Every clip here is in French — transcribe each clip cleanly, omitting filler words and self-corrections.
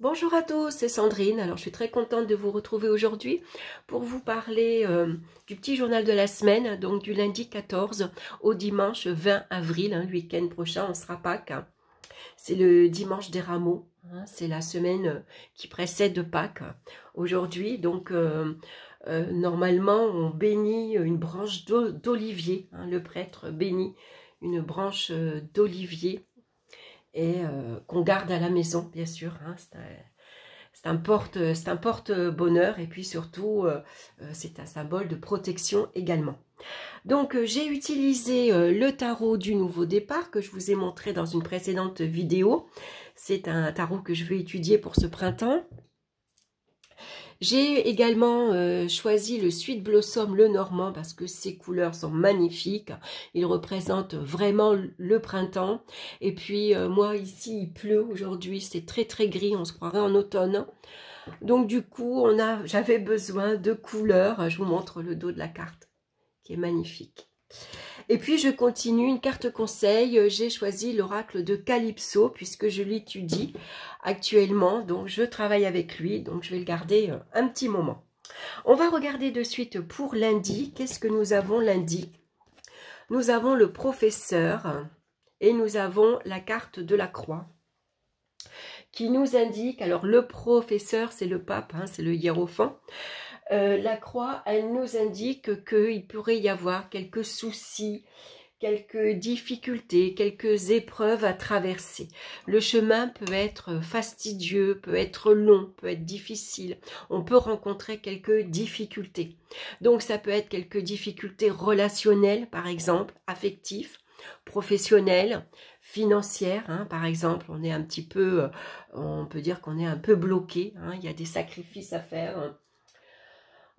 Bonjour à tous, c'est Sandrine. Alors je suis très contente de vous retrouver aujourd'hui pour vous parler du petit journal de la semaine, donc du lundi 14 au dimanche 20 avril, le week-end prochain, on sera Pâques. C'est le dimanche des rameaux, c'est la semaine qui précède Pâques aujourd'hui. Donc normalement on bénit une branche d'olivier, le prêtre bénit une branche d'olivier et qu'on garde à la maison, bien sûr. C'est un porte-bonheur et puis surtout, c'est un symbole de protection également. Donc, j'ai utilisé le tarot du nouveau départ que je vous ai montré dans une précédente vidéo. C'est un tarot que je vais étudier pour ce printemps. J'ai également choisi le Sweet Blossom le Normand parce que ces couleurs sont magnifiques. Ils représentent vraiment le printemps. Et puis moi ici il pleut aujourd'hui, c'est très très gris, on se croirait en automne. Donc du coup j'avais besoin de couleurs. Je vous montre le dos de la carte qui est magnifique. Et puis je continue, une carte conseil, j'ai choisi l'oracle de Calypso puisque je l'étudie actuellement, donc je travaille avec lui, donc je vais le garder un petit moment. On va regarder de suite pour lundi, qu'est-ce que nous avons lundi? Nous avons le professeur et nous avons la carte de la croix qui nous indique, alors le professeur c'est le pape, c'est le hiérophant. La croix, elle nous indique qu'il pourrait y avoir quelques soucis, quelques difficultés, quelques épreuves à traverser. Le chemin peut être fastidieux, peut être long, peut être difficile. On peut rencontrer quelques difficultés. Donc ça peut être quelques difficultés relationnelles, par exemple, affectives, professionnelles, financières, par exemple. On est un petit peu, on peut dire qu'on est un peu bloqué. Il y a des sacrifices à faire.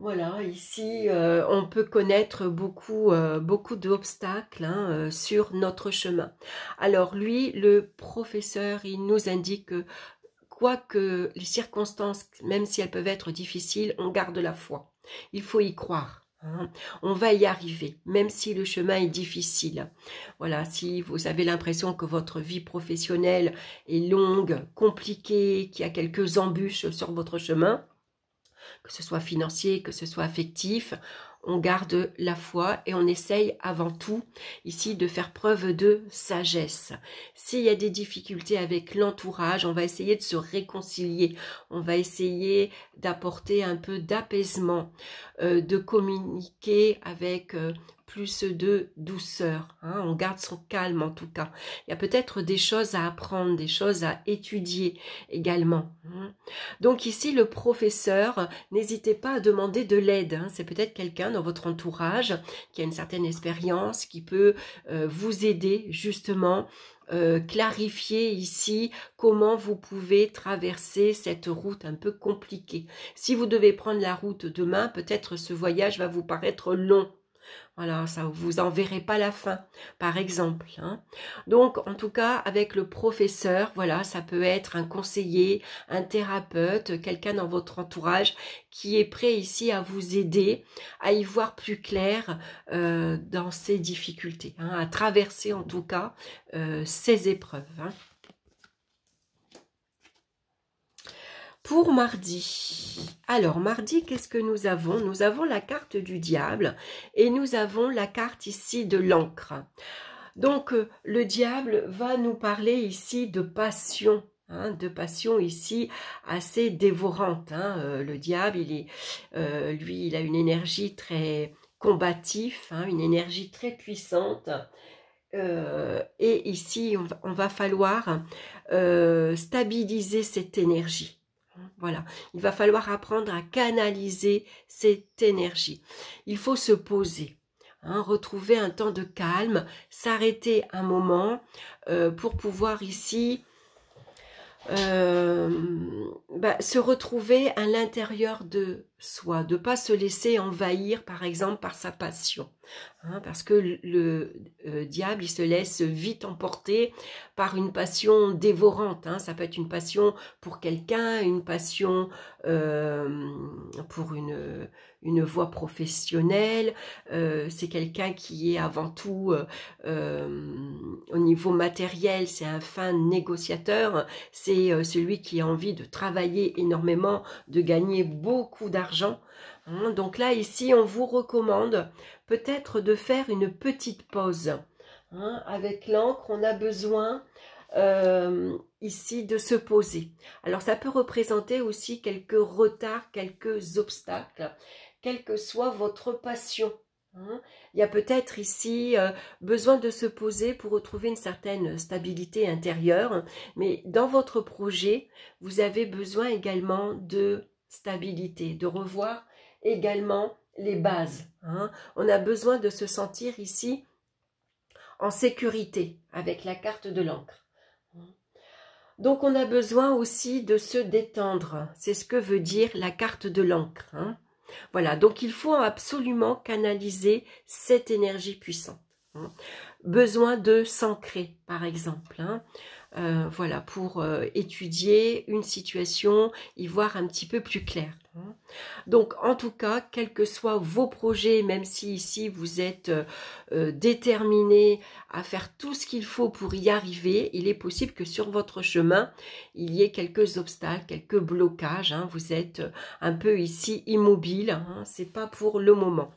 Voilà, ici, on peut connaître beaucoup d'obstacles sur notre chemin. Alors lui, le professeur, il nous indique que, quoique les circonstances, même si elles peuvent être difficiles, on garde la foi. Il faut y croire. On va y arriver, même si le chemin est difficile. Voilà, si vous avez l'impression que votre vie professionnelle est longue, compliquée, qu'il y a quelques embûches sur votre chemin, que ce soit financier, que ce soit affectif, on garde la foi et on essaye avant tout ici de faire preuve de sagesse. S'il y a des difficultés avec l'entourage, on va essayer de se réconcilier, on va essayer d'apporter un peu d'apaisement, de communiquer avec plus de douceur, on garde son calme en tout cas. Il y a peut-être des choses à apprendre, des choses à étudier également. Donc ici le professeur, n'hésitez pas à demander de l'aide, c'est peut-être quelqu'un dans votre entourage qui a une certaine expérience, qui peut vous aider justement, clarifier ici comment vous pouvez traverser cette route un peu compliquée. Si vous devez prendre la route demain, peut-être ce voyage va vous paraître long. Voilà, ça vous en verrez pas la fin, par exemple. Donc, en tout cas, avec le professeur, voilà, ça peut être un conseiller, un thérapeute, quelqu'un dans votre entourage qui est prêt ici à vous aider, à y voir plus clair dans ces difficultés, à traverser en tout cas ces épreuves. Pour mardi, alors mardi, qu'est-ce que nous avons? Nous avons la carte du diable et nous avons la carte ici de l'encre. Donc le diable va nous parler ici de passion ici assez dévorante. Le diable, lui, il a une énergie très combative, une énergie très puissante. Et ici, on va falloir stabiliser cette énergie. Voilà, il va falloir apprendre à canaliser cette énergie. Il faut se poser, retrouver un temps de calme, s'arrêter un moment pour pouvoir ici se retrouver à l'intérieur de soi, de ne pas se laisser envahir, par exemple, par sa passion. Hein, parce que le diable, il se laisse vite emporter par une passion dévorante. Hein. Ça peut être une passion pour quelqu'un, une passion pour une voie professionnelle. C'est quelqu'un qui est avant tout, au niveau matériel, c'est un fin négociateur. C'est celui qui a envie de travailler énormément, de gagner beaucoup d'argent. Hein. Donc là, ici, on vous recommande peut-être de faire une petite pause. Hein. Avec l'encre, on a besoin ici de se poser. Alors ça peut représenter aussi quelques retards, quelques obstacles, quelle que soit votre passion. Hein. Il y a peut-être ici besoin de se poser pour retrouver une certaine stabilité intérieure, mais dans votre projet, vous avez besoin également de stabilité, de revoir également les bases. Hein. On a besoin de se sentir ici en sécurité avec la carte de l'encre. Donc on a besoin aussi de se détendre. C'est ce que veut dire la carte de l'encre. Hein. Voilà, donc il faut absolument canaliser cette énergie puissante. Hein. Besoin de s'ancrer, par exemple. Hein. Voilà, pour étudier une situation, y voir un petit peu plus clair. Hein. Donc, en tout cas, quels que soient vos projets, même si ici vous êtes déterminé à faire tout ce qu'il faut pour y arriver, il est possible que sur votre chemin, il y ait quelques obstacles, quelques blocages. Hein. Vous êtes un peu ici immobile, hein. C'est pas pour le moment.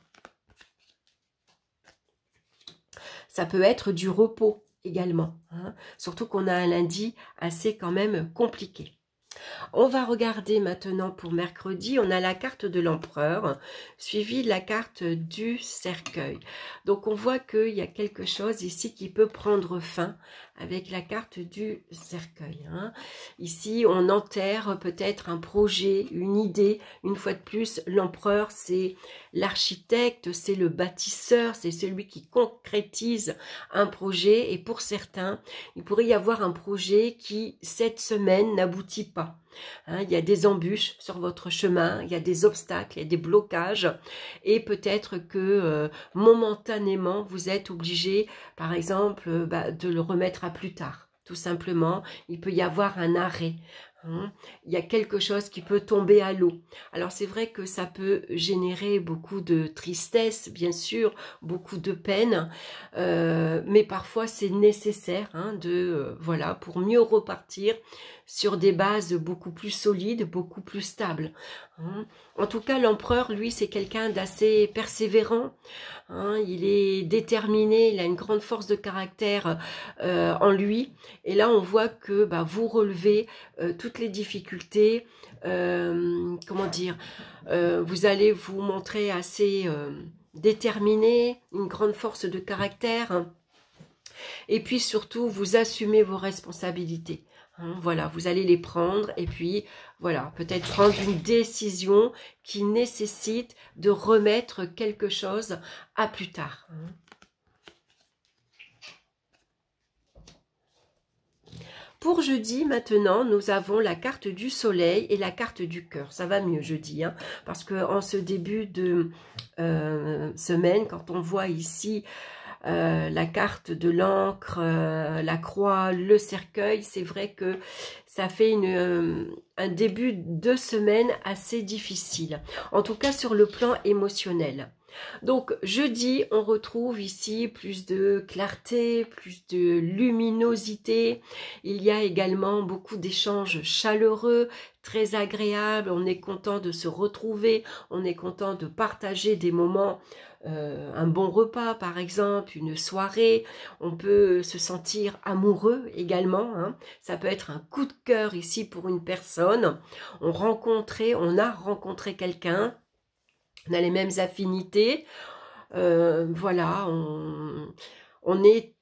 Ça peut être du repos également, hein. Surtout qu'on a un lundi assez quand même compliqué. On va regarder maintenant pour mercredi, on a la carte de l'empereur, suivie de la carte du cercueil. Donc on voit qu'il y a quelque chose ici qui peut prendre fin avec la carte du cercueil. Hein. Ici, on enterre peut-être un projet, une idée. Une fois de plus, l'empereur, c'est l'architecte, c'est le bâtisseur, c'est celui qui concrétise un projet. Et pour certains, il pourrait y avoir un projet qui, cette semaine, n'aboutit pas. Hein, il y a des embûches sur votre chemin, il y a des obstacles, il y a des blocages et peut-être que momentanément vous êtes obligé par exemple de le remettre à plus tard. Tout simplement, il peut y avoir un arrêt. Hein. Il y a quelque chose qui peut tomber à l'eau. Alors c'est vrai que ça peut générer beaucoup de tristesse, bien sûr, beaucoup de peine, mais parfois c'est nécessaire hein, voilà, pour mieux repartir sur des bases beaucoup plus solides, beaucoup plus stables. Hein. En tout cas, l'empereur, lui, c'est quelqu'un d'assez persévérant. Hein. Il est déterminé, il a une grande force de caractère en lui. Et là, on voit que vous relevez toutes les difficultés. Comment dire, vous allez vous montrer assez déterminé, une grande force de caractère. Et puis surtout, vous assumez vos responsabilités. Hein, voilà, vous allez les prendre et puis, voilà, peut-être prendre une décision qui nécessite de remettre quelque chose à plus tard. Hein. Pour jeudi, maintenant, nous avons la carte du soleil et la carte du cœur. Ça va mieux jeudi, hein, parce qu'en ce début de semaine, quand on voit ici la carte de l'encre, la croix, le cercueil, c'est vrai que ça fait un début de semaine assez difficile. En tout cas, sur le plan émotionnel. Donc, jeudi, on retrouve ici plus de clarté, plus de luminosité. Il y a également beaucoup d'échanges chaleureux, très agréables. On est content de se retrouver, on est content de partager des moments, un bon repas par exemple, une soirée. On peut se sentir amoureux également. Hein. Ça peut être un coup de cœur ici pour une personne. On a rencontré quelqu'un. On a les mêmes affinités, voilà, on est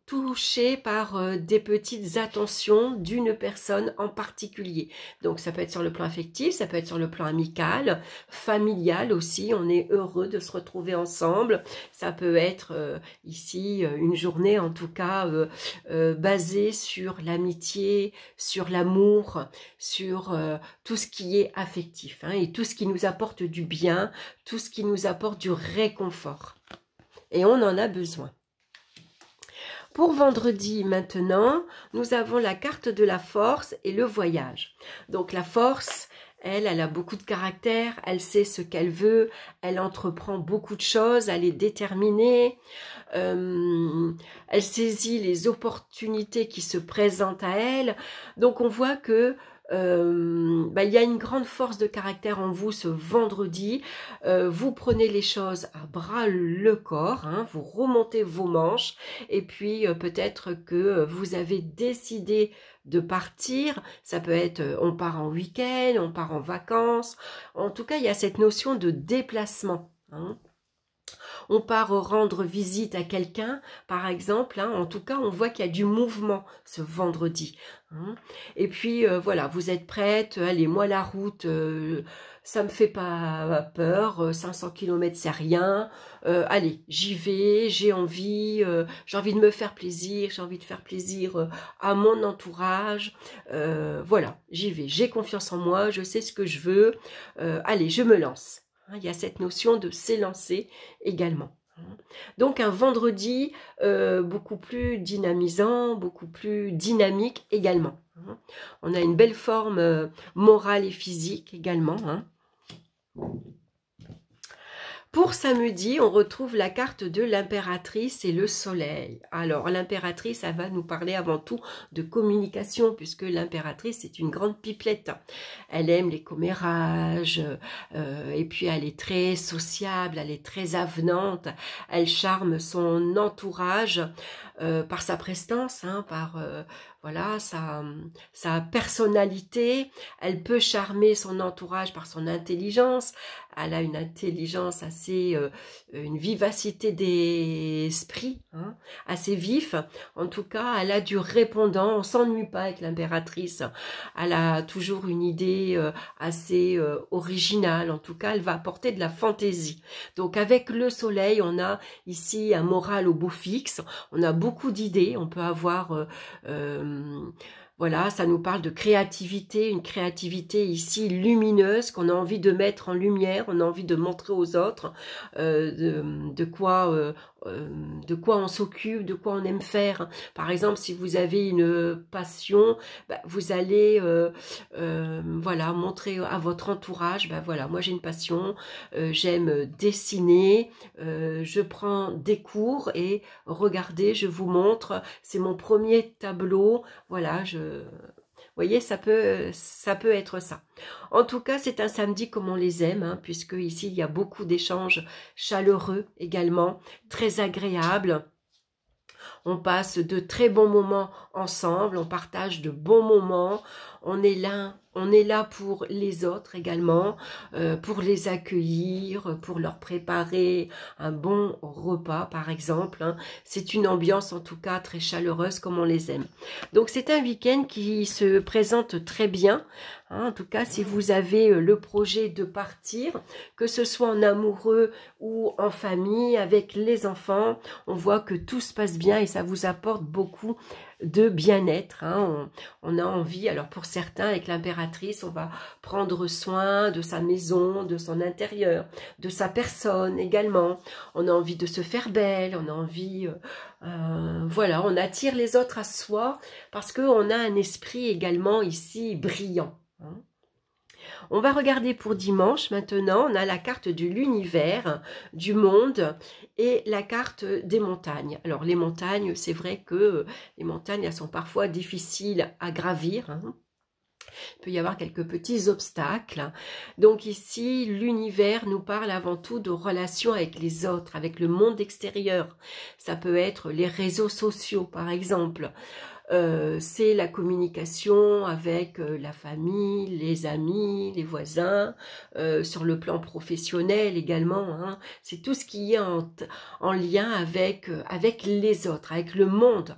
touché par des petites attentions d'une personne en particulier. Donc ça peut être sur le plan affectif, ça peut être sur le plan amical, familial aussi, on est heureux de se retrouver ensemble. Ça peut être ici une journée en tout cas basée sur l'amitié, sur l'amour, sur tout ce qui est affectif, hein, et tout ce qui nous apporte du bien, tout ce qui nous apporte du réconfort. Et on en a besoin. Pour vendredi maintenant, nous avons la carte de la force et le voyage. Donc la force, elle a beaucoup de caractère, elle sait ce qu'elle veut, elle entreprend beaucoup de choses, elle est déterminée, elle saisit les opportunités qui se présentent à elle. Donc on voit que il y a une grande force de caractère en vous ce vendredi. Vous prenez les choses à bras le corps, hein, vous remontez vos manches et puis peut-être que vous avez décidé de partir. Ça peut être on part en week-end, on part en vacances. En tout cas, il y a cette notion de déplacement, hein. On part rendre visite à quelqu'un, par exemple, hein. En tout cas, on voit qu'il y a du mouvement ce vendredi, hein. Et puis, voilà, vous êtes prête, allez, moi la route, ça me fait pas peur, 500 km c'est rien, allez, j'y vais, j'ai envie de me faire plaisir, j'ai envie de faire plaisir à mon entourage, voilà, j'y vais, j'ai confiance en moi, je sais ce que je veux, allez, je me lance. Il y a cette notion de s'élancer également. Donc un vendredi beaucoup plus dynamisant, beaucoup plus dynamique également. On a une belle forme morale et physique également. Pour samedi, on retrouve la carte de l'impératrice et le soleil. Alors, l'impératrice, elle va nous parler avant tout de communication, puisque l'impératrice est une grande pipelette. Elle aime les commérages, et puis elle est très sociable, elle est très avenante, elle charme son entourage par sa prestance, hein, par voilà, sa personnalité. Elle peut charmer son entourage par son intelligence. Elle a une intelligence assez, une vivacité d'esprit, hein, assez vif. En tout cas, elle a du répondant. On s'ennuie pas avec l'impératrice. Elle a toujours une idée assez originale. En tout cas, elle va apporter de la fantaisie. Donc, avec le soleil, on a ici un moral au beau fixe. On a beaucoup d'idées. On peut avoir voilà, ça nous parle de créativité, une créativité ici lumineuse qu'on a envie de mettre en lumière, on a envie de montrer aux autres de quoi on s'occupe, de quoi on aime faire. Par exemple, si vous avez une passion, vous allez voilà, montrer à votre entourage, voilà, moi j'ai une passion, j'aime dessiner, je prends des cours et regardez, je vous montre, c'est mon premier tableau, voilà, vous voyez, ça peut être ça. En tout cas, c'est un samedi comme on les aime, hein, puisque ici, il y a beaucoup d'échanges chaleureux également, très agréables. On passe de très bons moments ensemble, on partage de bons moments, on est là pour les autres également, pour les accueillir, pour leur préparer un bon repas par exemple, hein. C'est une ambiance en tout cas très chaleureuse comme on les aime. Donc c'est un week-end qui se présente très bien, hein. En tout cas si vous avez le projet de partir, que ce soit en amoureux ou en famille, avec les enfants, on voit que tout se passe bien et ça vous apporte beaucoup de bien-être, hein. On a envie, alors pour certains avec l'impératrice, on va prendre soin de sa maison, de son intérieur, de sa personne également. On a envie de se faire belle, on a envie, voilà, on attire les autres à soi parce qu'on a un esprit également ici brillant, hein. On va regarder pour dimanche maintenant, on a la carte de l'univers, du monde et la carte des montagnes. Alors les montagnes, c'est vrai que les montagnes, elles sont parfois difficiles à gravir, hein. Il peut y avoir quelques petits obstacles. Donc ici, l'univers nous parle avant tout de relations avec les autres, avec le monde extérieur. Ça peut être les réseaux sociaux par exemple. c'est la communication avec la famille, les amis, les voisins, sur le plan professionnel également, hein. C'est tout ce qui est en lien avec, avec les autres, avec le monde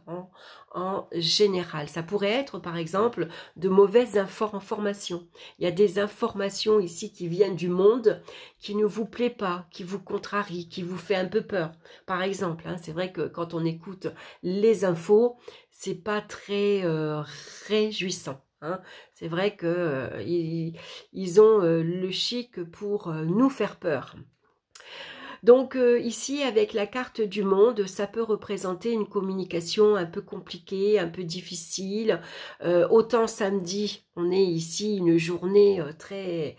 en général. Ça pourrait être par exemple de mauvaises informations. Il y a des informations ici qui viennent du monde qui ne vous plaît pas, qui vous contrarie, qui vous fait un peu peur. Par exemple, hein, c'est vrai que quand on écoute les infos, c'est pas très réjouissant. Hein. C'est vrai que ils ont le chic pour nous faire peur. Donc ici, avec la carte du monde, ça peut représenter une communication un peu compliquée, un peu difficile. Autant samedi, on est ici une journée très...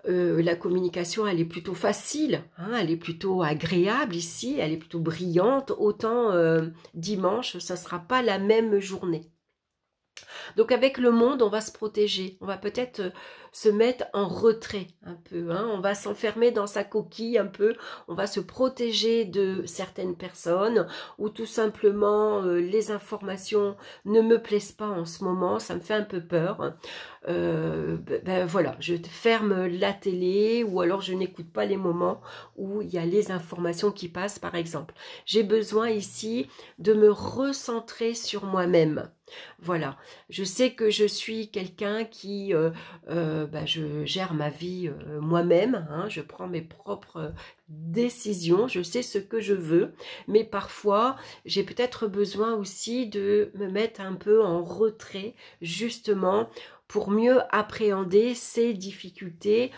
la communication, elle est plutôt facile, hein, elle est plutôt agréable ici, elle est plutôt brillante. Autant dimanche, ça ne sera pas la même journée. Donc avec le monde, on va se protéger, on va peut-être se mettre en retrait un peu, hein. On va s'enfermer dans sa coquille un peu, on va se protéger de certaines personnes ou tout simplement les informations ne me plaisent pas en ce moment, ça me fait un peu peur. Ben voilà, je ferme la télé ou alors je n'écoute pas les moments où il y a les informations qui passent par exemple. J'ai besoin ici de me recentrer sur moi-même. Voilà, je sais que je suis quelqu'un qui, je gère ma vie moi-même, hein, je prends mes propres décisions, je sais ce que je veux, mais parfois j'ai peut-être besoin aussi de me mettre un peu en retrait, justement, pour mieux appréhender ces difficultés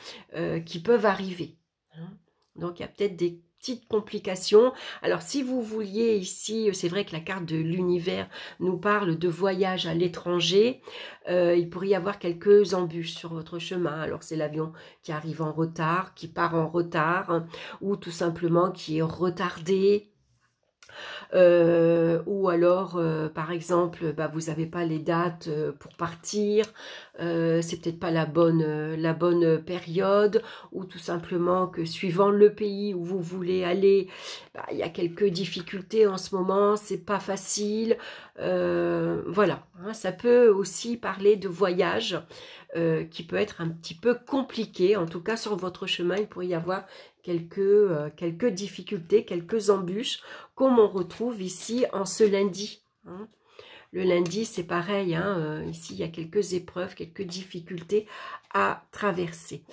qui peuvent arriver. Hein. Donc il y a peut-être des petites complications. Alors si vous vouliez ici, c'est vrai que la carte de l'univers nous parle de voyage à l'étranger, il pourrait y avoir quelques embûches sur votre chemin. Alors c'est l'avion qui arrive en retard, qui part en retard, hein, ou tout simplement qui est retardé. Ou alors par exemple vous n'avez pas les dates pour partir, c'est peut-être pas la bonne période, ou tout simplement que suivant le pays où vous voulez aller, il y a quelques difficultés en ce moment, c'est pas facile, voilà, hein, ça peut aussi parler de voyage qui peut être un petit peu compliqué. En tout cas sur votre chemin il pourrait y avoir quelques difficultés, quelques embûches, comme on retrouve ici en ce lundi. Hein. Le lundi, c'est pareil, hein, ici il y a quelques épreuves, quelques difficultés à traverser.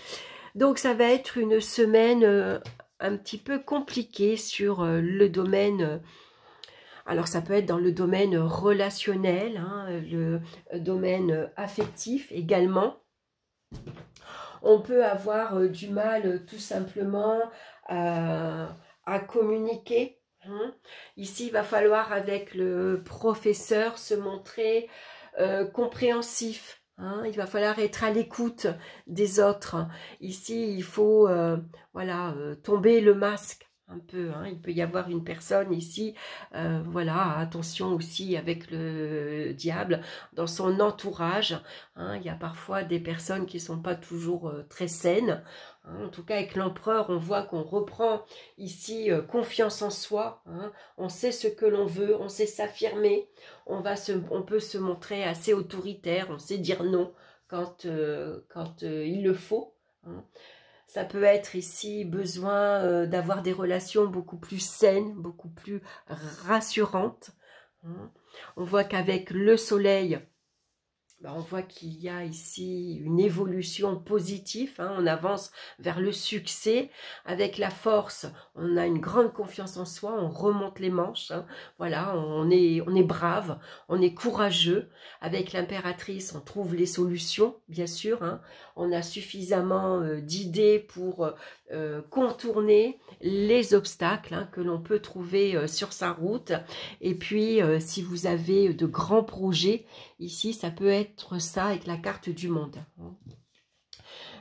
Donc ça va être une semaine un petit peu compliquée sur le domaine... alors ça peut être dans le domaine relationnel, hein, le domaine affectif également. On peut avoir du mal tout simplement à communiquer. Hein. Ici, il va falloir avec le professeur se montrer compréhensif. Hein. Il va falloir être à l'écoute des autres. Ici, il faut tomber le masque. Un peu, hein. Il peut y avoir une personne ici, voilà, attention aussi avec le diable dans son entourage, hein. Il y a parfois des personnes qui ne sont pas toujours très saines, hein. En tout cas avec l'empereur, on voit qu'on reprend ici confiance en soi, hein. On sait ce que l'on veut, on sait s'affirmer, on peut se montrer assez autoritaire, on sait dire non quand il le faut, hein. Ça peut être ici besoin d'avoir des relations beaucoup plus saines, beaucoup plus rassurantes. Hein. On voit qu'avec le soleil, on voit qu'il y a ici une évolution positive, hein, on avance vers le succès. Avec la force, on a une grande confiance en soi, on remonte les manches, hein, voilà, on est brave, on est courageux. Avec l'impératrice, on trouve les solutions, bien sûr, hein, on a suffisamment d'idées pour contourner les obstacles hein, que l'on peut trouver sur sa route. Et puis, si vous avez de grands projets, ici, ça peut être ça avec la carte du monde. Hein.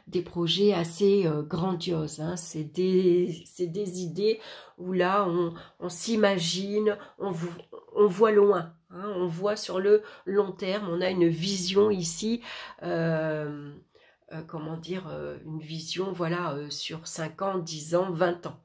Des projets assez grandioses. Hein. C'est des idées où là, on s'imagine, on voit loin. Hein. On voit sur le long terme. On a une vision ici, comment dire, une vision, voilà, sur 5 ans, 10 ans, 20 ans.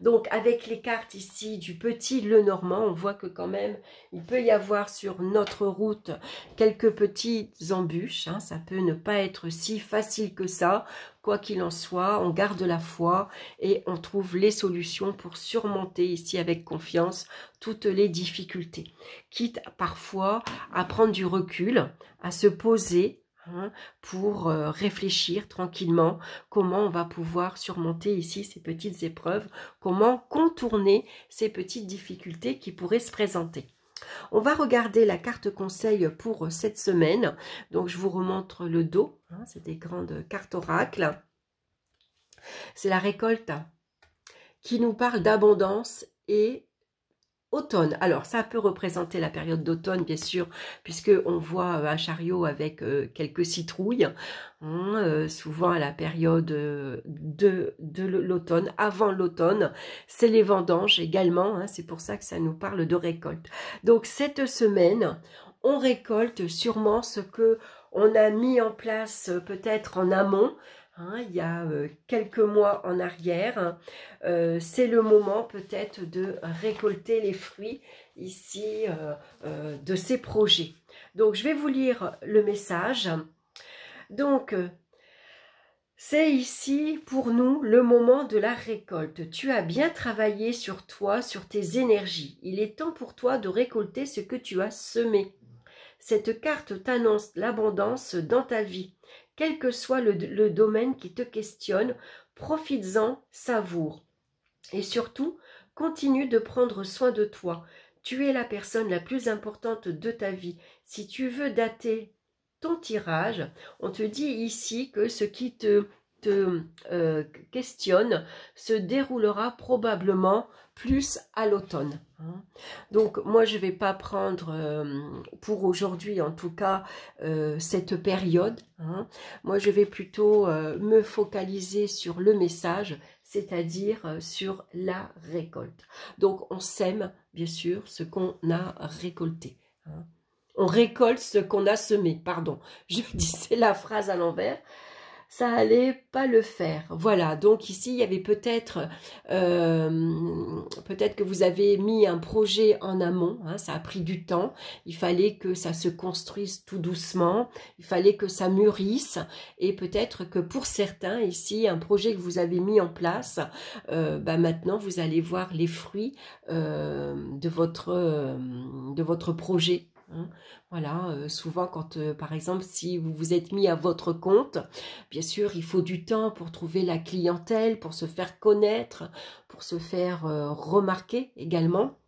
Donc, avec les cartes ici du petit Lenormand, on voit que quand même, il peut y avoir sur notre route quelques petites embûches. Hein. Ça peut ne pas être si facile que ça. Quoi qu'il en soit, on garde la foi et on trouve les solutions pour surmonter ici avec confiance toutes les difficultés. Quitte parfois à prendre du recul, à se poser, pour réfléchir tranquillement comment on va pouvoir surmonter ici ces petites épreuves, comment contourner ces petites difficultés qui pourraient se présenter. On va regarder la carte conseil pour cette semaine. Donc je vous remontre le dos, c'est des grandes cartes oracles. C'est la récolte qui nous parle d'abondance et automne. Alors, ça peut représenter la période d'automne, bien sûr, puisque on voit un chariot avec quelques citrouilles, souvent à la période de l'automne. Avant l'automne, c'est les vendanges également, c'est pour ça que ça nous parle de récolte. Donc, cette semaine, on récolte sûrement ce que on a mis en place peut-être en amont, il y a quelques mois en arrière. C'est le moment peut-être de récolter les fruits ici de ces projets. Donc je vais vous lire le message. Donc c'est ici pour nous le moment de la récolte. Tu as bien travaillé sur toi, sur tes énergies. Il est temps pour toi de récolter ce que tu as semé. Cette carte t'annonce l'abondance dans ta vie. Quel que soit le domaine qui te questionne, profites-en, savoure. Et surtout, continue de prendre soin de toi. Tu es la personne la plus importante de ta vie. Si tu veux dater ton tirage, on te dit ici que ce qui te questionne se déroulera probablement plus à l'automne. Donc moi je vais pas prendre pour aujourd'hui en tout cas cette période. Moi je vais plutôt me focaliser sur le message, c'est-à-dire sur la récolte. Donc on sème bien sûr ce qu'on a récolté. On récolte ce qu'on a semé, pardon. Je disais la phrase à l'envers. Ça allait pas le faire. Voilà, donc ici, il y avait peut-être que vous avez mis un projet en amont, ça a pris du temps, il fallait que ça se construise tout doucement, il fallait que ça mûrisse, et peut-être que pour certains, ici, un projet que vous avez mis en place, maintenant, vous allez voir les fruits de votre projet. Voilà, souvent quand par exemple si vous vous êtes mis à votre compte, bien sûr il faut du temps pour trouver la clientèle, pour se faire connaître, pour se faire remarquer également,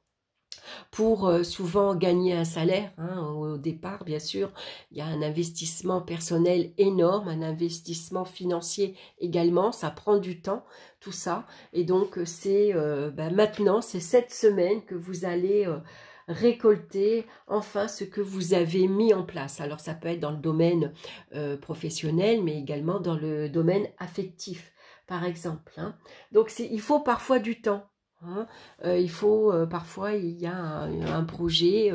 pour souvent gagner un salaire. Au départ bien sûr il y a un investissement personnel énorme, un investissement financier également, ça prend du temps tout ça, et donc c'est maintenant c'est cette semaine que vous allez récolter enfin ce que vous avez mis en place. Alors ça peut être dans le domaine professionnel, mais également dans le domaine affectif, par exemple. Donc il faut parfois du temps. Il faut parfois il y a un projet,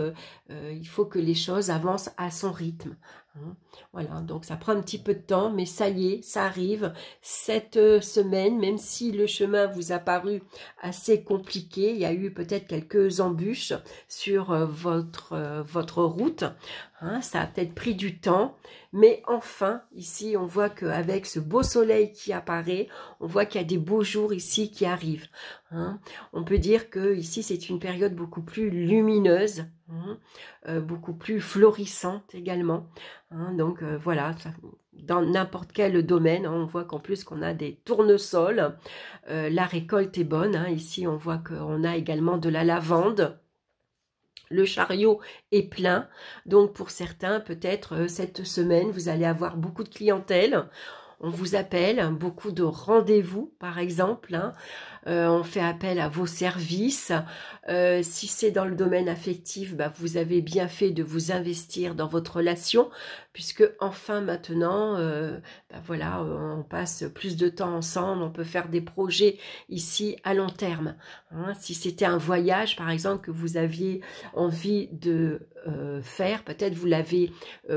il faut que les choses avancent à son rythme. Voilà, donc ça prend un petit peu de temps, mais ça y est, ça arrive cette semaine, même si le chemin vous a paru assez compliqué, il y a eu peut-être quelques embûches sur votre route, ça a peut-être pris du temps, mais enfin, ici, on voit qu'avec ce beau soleil qui apparaît, on voit qu'il y a des beaux jours ici qui arrivent. On peut dire que ici, c'est une période beaucoup plus lumineuse, beaucoup plus florissante également. Donc voilà, dans n'importe quel domaine, on voit qu'en plus qu'on a des tournesols, la récolte est bonne. Ici, on voit qu'on a également de la lavande. Le chariot est plein, donc pour certains, peut-être cette semaine, vous allez avoir beaucoup de clientèle. On vous appelle, beaucoup de rendez-vous, par exemple. On fait appel à vos services. Si c'est dans le domaine affectif, vous avez bien fait de vous investir dans votre relation, puisque enfin maintenant, voilà, on passe plus de temps ensemble, on peut faire des projets ici à long terme. Si c'était un voyage, par exemple, que vous aviez envie de faire, peut-être vous l'avez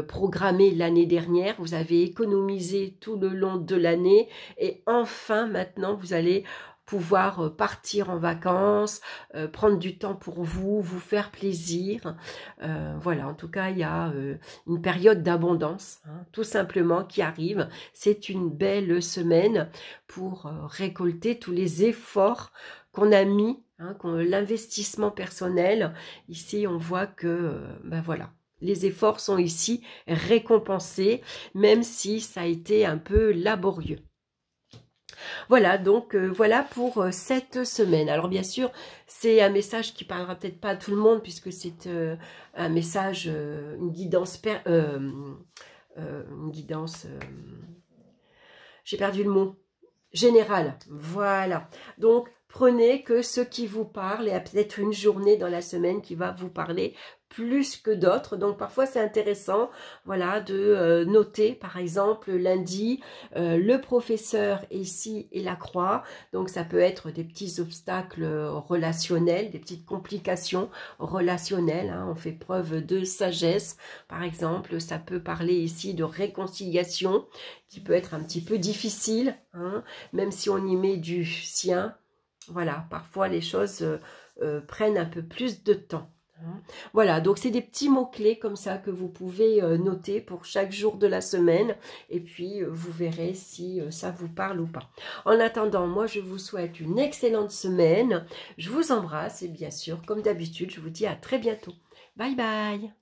programmé l'année dernière, vous avez économisé tout le long de l'année, et enfin maintenant vous allez pouvoir partir en vacances, prendre du temps pour vous, vous faire plaisir. Voilà, en tout cas, il y a une période d'abondance, hein, tout simplement, qui arrive. C'est une belle semaine pour récolter tous les efforts qu'on a mis, hein, l'investissement personnel. Ici, on voit que, ben voilà, les efforts sont ici récompensés, même si ça a été un peu laborieux. Voilà, donc voilà pour cette semaine. Alors bien sûr, c'est un message qui parlera peut-être pas à tout le monde, puisque c'est un message, une guidance, j'ai perdu le mot, générale. Voilà, donc prenez que ce qui vous parle, et il y a peut-être une journée dans la semaine qui va vous parler plus que d'autres. Donc parfois c'est intéressant, voilà, de noter par exemple lundi le professeur ici et la croix. Donc ça peut être des petits obstacles relationnels, des petites complications relationnelles, hein. On fait preuve de sagesse par exemple. Ça peut parler ici de réconciliation qui peut être un petit peu difficile, hein, même si on y met du sien. Voilà, parfois les choses prennent un peu plus de temps. Voilà, donc c'est des petits mots-clés comme ça que vous pouvez noter pour chaque jour de la semaine. Et puis, vous verrez si ça vous parle ou pas. En attendant, moi, je vous souhaite une excellente semaine. Je vous embrasse et bien sûr, comme d'habitude, je vous dis à très bientôt. Bye bye!